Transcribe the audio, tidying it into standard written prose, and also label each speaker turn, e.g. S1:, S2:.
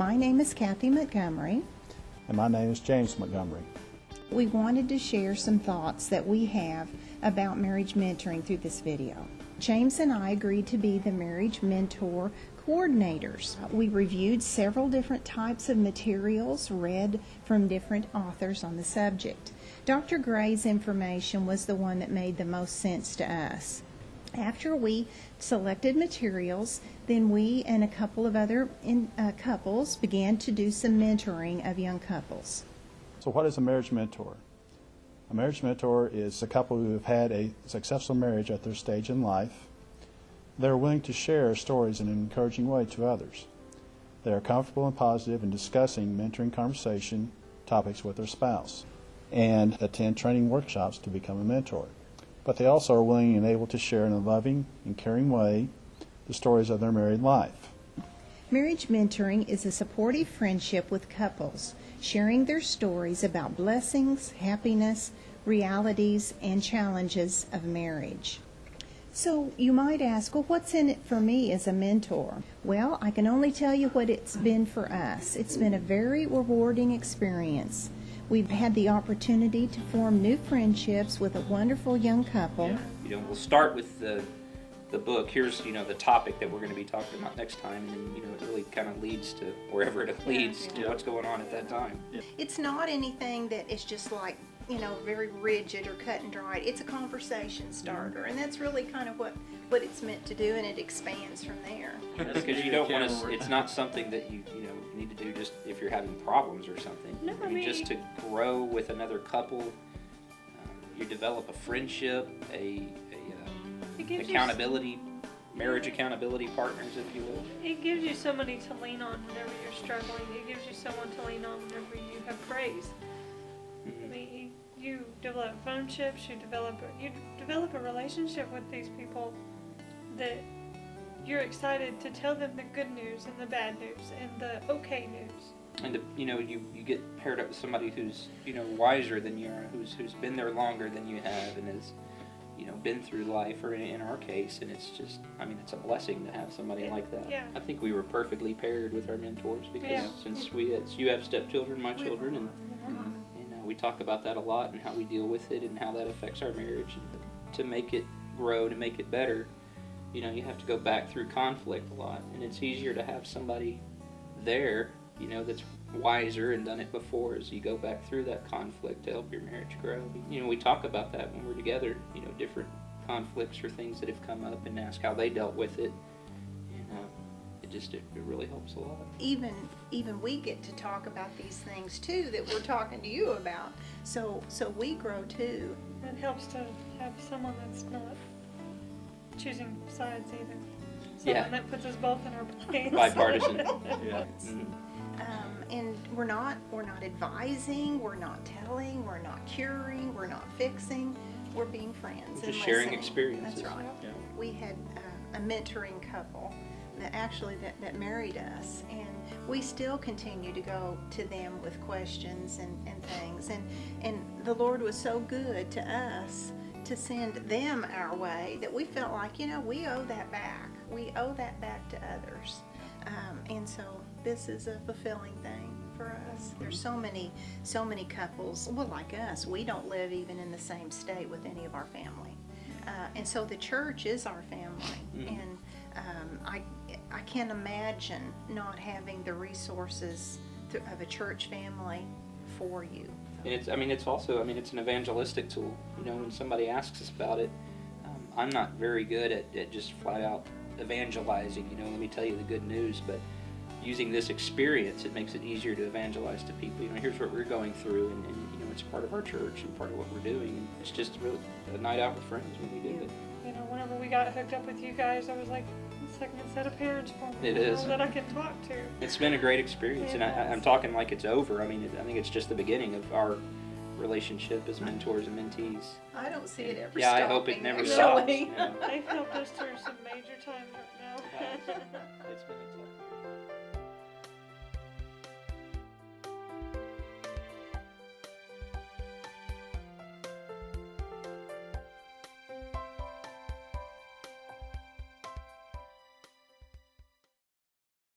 S1: My name is Kathy Montgomery.
S2: And my name is James Montgomery.
S1: We wanted to share some thoughts that we have about marriage mentoring through this video. James and I agreed to be the marriage mentor coordinators. We reviewed several different types of materials read from different authors on the subject. Dr. Gray's information was the one that made the most sense to us. After we selected materials, then we and a couple of other couples began to do some mentoring of young couples.
S2: So what is a marriage mentor? A marriage mentor is a couple who have had a successful marriage at their stage in life. They are willing to share stories in an encouraging way to others. They are comfortable and positive in discussing mentoring conversation topics with their spouse and attend training workshops to become a mentor. But they also are willing and able to share in a loving and caring way the stories of their married life.
S1: Marriage mentoring is a supportive friendship with couples, sharing their stories about blessings, happiness, realities, and challenges of marriage. So you might ask, well, what's in it for me as a mentor? Well, I can only tell you what it's been for us. It's been a very rewarding experience. We've had the opportunity to form new friendships with a wonderful young couple.
S3: Yeah. We'll start with the book. Here's, the topic that we're going to be talking about next time, and then, it really kind of leads to wherever it leads to what's going on at that time.
S2: Yeah.
S1: It's not anything that is just like, very rigid or cut and dried. It's a conversation starter, and that's really kind of what it's meant to do, and it expands from there.
S3: Because you don't want to, it's not something that you need to do just if you're having problems or something.
S4: No, I mean,
S3: just to grow with another couple. You develop a friendship, accountability, marriage accountability partners, if you will.
S4: It gives you somebody to lean on whenever you're struggling. It gives you someone to lean on whenever you have praise.
S3: Mm-hmm.
S4: I mean, you develop friendships, you develop a relationship with these people that you're excited to tell them the good news and the bad news and the okay news.
S3: And you get paired up with somebody who's wiser than you are, who's been there longer than you have, and has been through life, or in our case, and it's just, it's a blessing to have somebody like that.
S4: Yeah.
S3: I think we were perfectly paired with our mentors because since you have stepchildren, my children, and we talk about that a lot and how we deal with it and how that affects our marriage. And to make it grow, to make it better, you have to go back through conflict a lot, and it's easier to have somebody there, that's wiser and done it before as you go back through that conflict to help your marriage grow. We talk about that when we're together, different conflicts or things that have come up, and ask how they dealt with it. It really helps a lot.
S1: Even we get to talk about these things too that we're talking to you about. So we grow too.
S4: It helps to have someone that's not choosing sides either. Someone that puts us both in our place.
S3: Bipartisan.
S2: Yeah.
S3: Mm-hmm.
S1: And we're not advising, we're not telling, we're not curing, we're not fixing. We're being friends
S3: Just
S1: and
S3: sharing
S1: listening.
S3: experiences.
S1: That's right.
S3: Yeah.
S1: We had a mentoring couple that married us, and we still continue to go to them with questions and things. And the Lord was so good to us to send them our way that we felt like, we owe that back. We owe that back to others. And so this is a fulfilling thing for us. There's so many couples, like us, we don't live even in the same state with any of our family. And so the church is our family.
S3: Mm-hmm.
S1: And I can't imagine not having the resources of a church family for you.
S3: And it's also an evangelistic tool. When somebody asks us about it, I'm not very good at just flat out evangelizing, let me tell you the good news, but using this experience, it makes it easier to evangelize to people. Here's what we're going through, and it's part of our church and part of what we're doing, and it's just really a night out with friends when we do it.
S4: Whenever we got hooked up with you guys, I was like a second set of parents for me.
S3: It is.
S4: That I can talk to.
S3: It's been a great experience, and I'm talking like it's over. I think it's just the beginning of our relationship as mentors and mentees.
S1: I don't see it ever stopping.
S3: I hope it never
S1: actually.
S3: stops.
S4: They've helped us through some major times right now.
S3: It's been